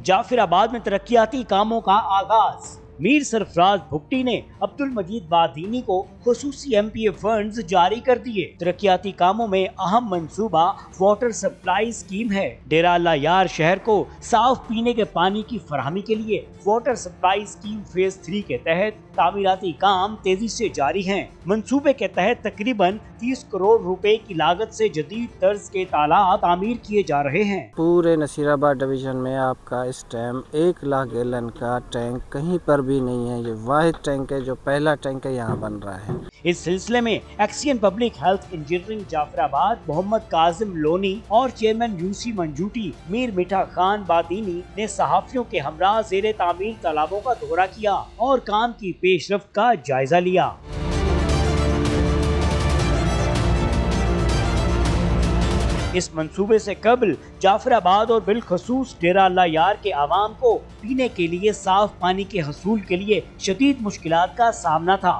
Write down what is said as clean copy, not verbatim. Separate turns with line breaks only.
जाफराबाद में तरक्याती कामों का आगाज। मीर सरफराज भुट्टी ने अब्दुल मजीद बादीनी को खुसूसी MPA फंड्स जारी कर दिए। तरक्याती कामों में अहम मंसूबा वाटर सप्लाई स्कीम है। डेरा अल्लाह यार शहर को साफ पीने के पानी की फराहमी के लिए वाटर सप्लाई स्कीम फेज 3 के तहत तामीराती काम तेजी से जारी हैं। मंसूबे के तहत तकरीबन 30 करोड़ रुपए की लागत से जदीद तर्ज के तालाब तामीर किए जा रहे हैं।
पूरे नसीराबाद डिवीजन में आपका इस टाइम 1 लाख गैलन का टैंक कहीं पर भी नहीं है। ये वाहिद टैंक है जो पहला टैंक है यहाँ बन रहा है।
इस सिलसिले में XEN public health engineering Jafarabad Mohammad Kazim Loni और चेयरमैन यूसी मंजूटी मीर मिठा खान बादीनी ने सहाफियों के हमरा ज़ेरे तामीर तालाबों का दौरा किया और काम की पेशरफ्त का जायजा लिया। इस मंसूबे से कबल जाफराबाद और बिलखसूस डेरा अल्लाह यार के आवाम को पीने के लिए साफ पानी के हसूल के लिए शदीद मुश्किलात का सामना था।